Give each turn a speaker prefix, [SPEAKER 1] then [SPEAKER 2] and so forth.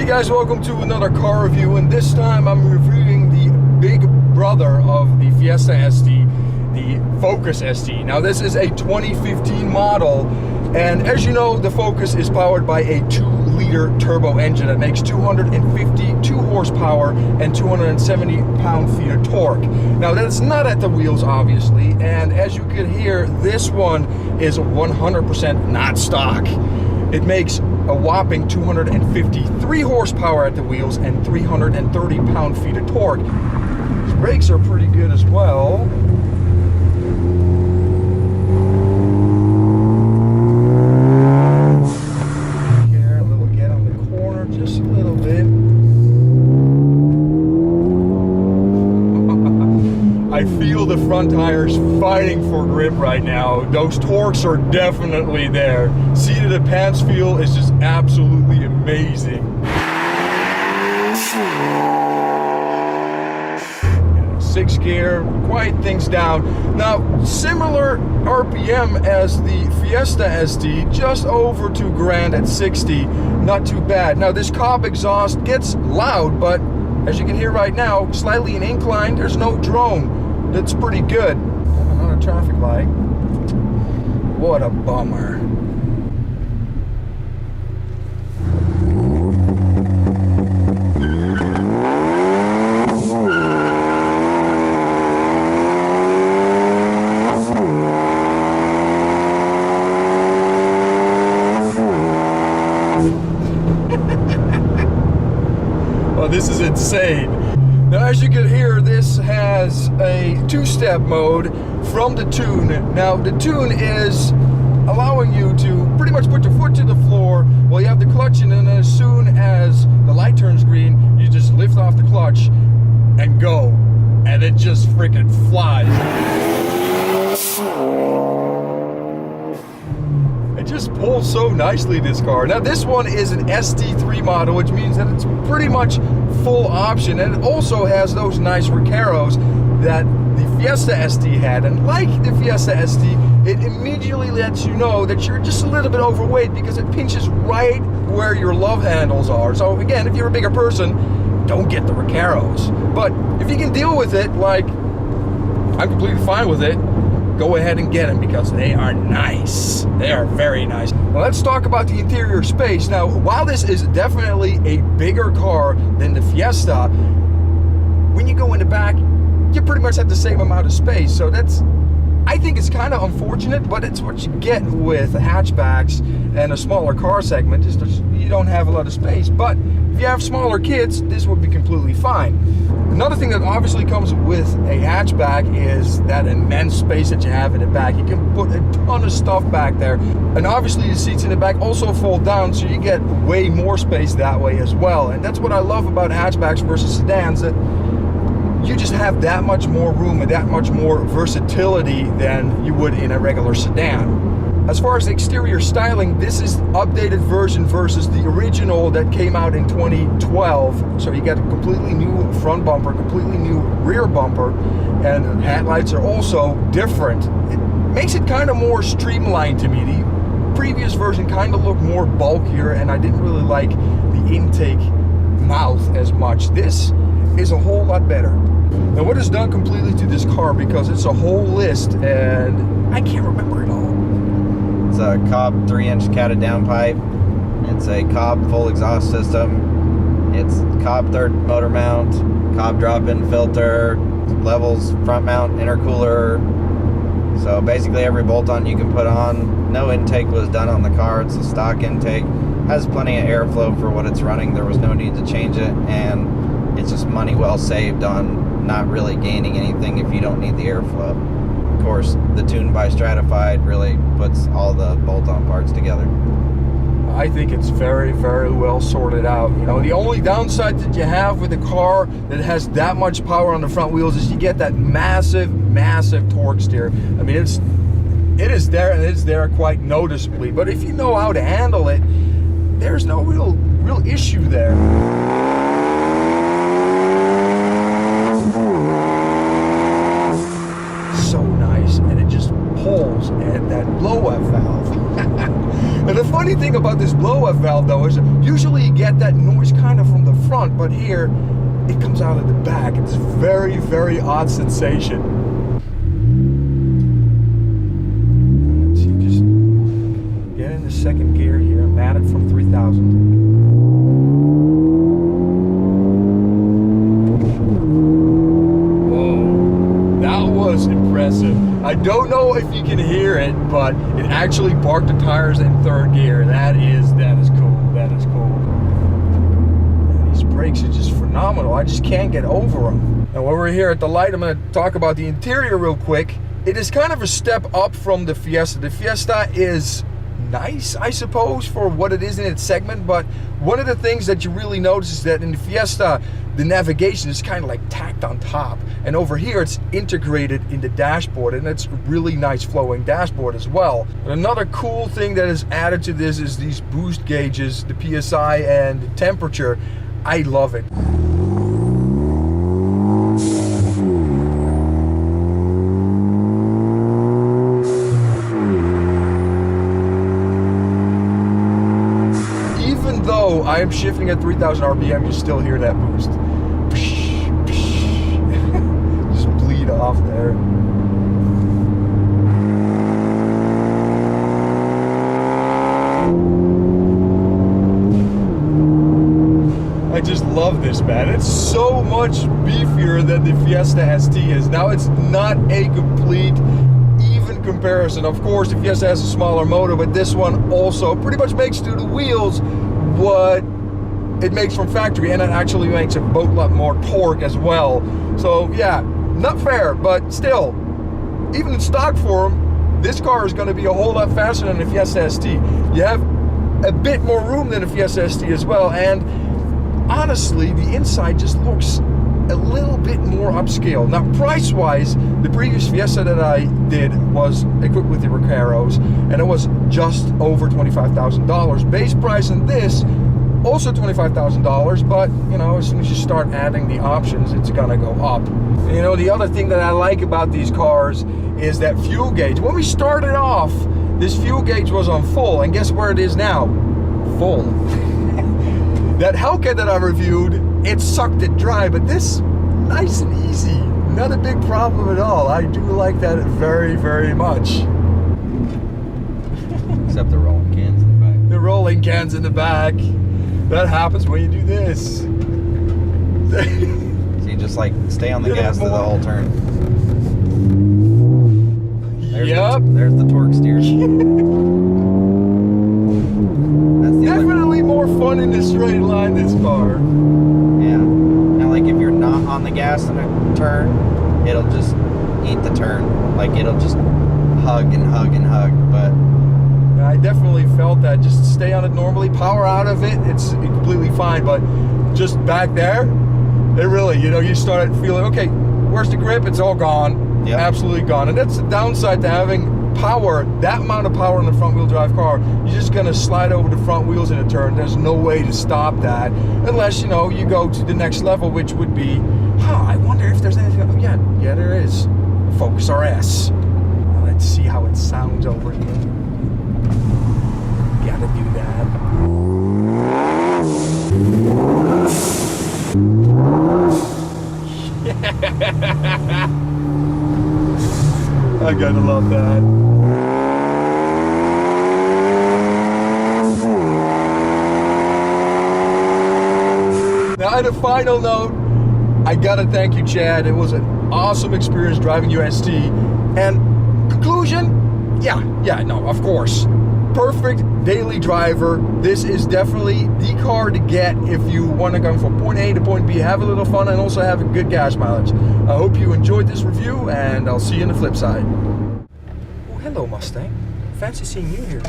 [SPEAKER 1] guys, welcome to another car review, and this time I'm reviewing the big brother of the Fiesta ST, the Focus ST. Now this is a 2015 model, and as you know, the Focus is powered by a 2-liter turbo engine that makes 252 horsepower and 270 pound-feet of torque. Now that's not at the wheels, obviously, and as you can hear, this one is 100% not stock. It makes a whopping 253 horsepower at the wheels and 330 pound-feet of torque. These brakes are pretty good as well. Here, a little get on the corner, just a little bit. I feel the front tires fighting for grip right now. Those torques are definitely there. Seat of the pants feel is just absolutely amazing. Yeah, 6 gear, quiet things down. Now, similar RPM as the Fiesta ST, just over 2 grand at 60. Not too bad. Now, this Cobb exhaust gets loud, but as you can hear right now, slightly in incline, there's no drone. That's pretty good. Another traffic light. What a bummer. Well, this is insane. Now, as you can hear, this has a 2-step mode from the tune. Now, the tune is allowing you to pretty much put your foot to the floor while you have the clutch in, and as soon as the light turns green, you just lift off the clutch and go. And it just freaking flies. It just pulls so nicely, this car. Now, this one is an ST3 model, which means that it's pretty much full option, and it also has those nice Recaros that the Fiesta ST had. And like the Fiesta ST, it immediately lets you know that you're just a little bit overweight because it pinches right where your love handles are. So again, if you're a bigger person, don't get the Recaros. But if you can deal with it, like I'm completely fine with it, go ahead and get them because they are nice. They are very nice. Well, let's talk about the interior space. Now, while this is definitely a bigger car than the Fiesta, when you go in the back, you pretty much have the same amount of space. So that's, I think it's kind of unfortunate, but it's what you get with hatchbacks and a smaller car segment, is you don't have a lot of space. But if you have smaller kids, this would be completely fine. Another thing that obviously comes with a hatchback is that immense space that you have in the back. You can put a ton of stuff back there. And obviously the seats in the back also fold down, so you get way more space that way as well. And that's what I love about hatchbacks versus sedans, that you just have that much more room and that much more versatility than you would in a regular sedan. As far as the exterior styling, this is updated version versus the original that came out in 2012. So you get a completely new front bumper, completely new rear bumper, and headlights are also different. It makes it kind of more streamlined to me. The previous version kind of looked more bulkier, and I didn't really like the intake mouth as much. This is a whole lot better. Now, what is done completely to this car, because it's a whole list and I can't remember it all.
[SPEAKER 2] It's a Cobb 3-inch catted downpipe. It's a Cobb full exhaust system. It's Cobb third motor mount, Cobb drop-in filter, levels front mount intercooler. So basically every bolt-on you can put on. No intake was done on the car. It's a stock intake. Has plenty of airflow for what it's running. There was no need to change it, and it's just money well saved on not really gaining anything if you don't need the airflow. Of course, the tune by Stratified really puts all the bolt-on parts together.
[SPEAKER 1] I think it's very, very well sorted out. You know, the only downside that you have with a car that has that much power on the front wheels is you get that massive, massive torque steer. I mean, it is there, and it's there quite noticeably. But if you know how to handle it, there's no real issue there. So nice, and it just pulls, and that blow-up valve. And the funny thing about this blow-off valve though is usually you get that noise kind of from the front, but here it comes out of the back. It's a very, very odd sensation. Let's see, just get in the second gear here. I'm at it from 3,000. Impressive. I don't know if you can hear it, but it actually barked the tires in third gear. That is cool. That is cool. And these brakes are just phenomenal. I just can't get over them. Now, while we're here at the light, I'm going to talk about the interior real quick. It is kind of a step up from the Fiesta. The Fiesta is nice, I suppose, for what it is in its segment, but one of the things that you really notice is that in the Fiesta, the navigation is kind of like tacked on top, and over here it's integrated in the dashboard, and it's a really nice flowing dashboard as well. And another cool thing that is added to this is these boost gauges, the PSI and the temperature. I love it. I am shifting at 3,000 RPM, you still hear that boost. Just bleed off there. I just love this, man. It's so much beefier than the Fiesta ST is. Now, it's not a complete even comparison. Of course, the Fiesta has a smaller motor, but this one also pretty much makes through the wheels what it makes from factory, and it actually makes a boatload more torque as well. So yeah, not fair, but still, even in stock form, this car is going to be a whole lot faster than the Fiesta ST. You have a bit more room than the Fiesta ST as well, and honestly, the inside just looks a little bit more upscale. Now, price-wise, the previous Fiesta that I did was equipped with the Recaros, and it was just over $25,000. Base price in this, also $25,000, but, you know, as soon as you start adding the options, it's gonna go up. And, you know, the other thing that I like about these cars is that fuel gauge. When we started off, this fuel gauge was on full, and guess where it is now? Full. That Hellcat that I reviewed, it sucked it dry, but this, nice and easy. Not a big problem at all. I do like that very, very much.
[SPEAKER 2] Except the rolling cans in the back.
[SPEAKER 1] The rolling cans in the back. That happens when you do this.
[SPEAKER 2] So you just like stay on the gas through the whole turn.
[SPEAKER 1] Yep.
[SPEAKER 2] There's the torque steer.
[SPEAKER 1] Definitely more fun in the straight line, this car.
[SPEAKER 2] Yeah. Now, like, if you're not on the gas in a turn, it'll just eat the turn. Like, it'll just hug and hug and hug. But
[SPEAKER 1] I definitely felt that. Just stay on it normally, power out of it, it's completely fine. But just back there, it really, you know, you start feeling, okay, where's the grip? It's all gone.
[SPEAKER 2] Yep.
[SPEAKER 1] Absolutely gone. And that's the downside to having power, that amount of power in the front wheel drive car. You're just gonna slide over the front wheels in a turn. There's no way to stop that unless, you know, you go to the next level, which would be, I wonder if there's anything. Oh, yeah, there is. Focus RS. Let's see how it sounds over here. Gotta do that. I gotta love that. Now, on a final note, I gotta thank you, Chad. It was an awesome experience driving UST. And conclusion, yeah, no, of course. Perfect daily driver. This is definitely the car to get if you want to go from point A to point B, have a little fun, and also have a good gas mileage. I hope you enjoyed this review, and I'll see you on the flip side. Oh, hello, Mustang. Fancy seeing you here.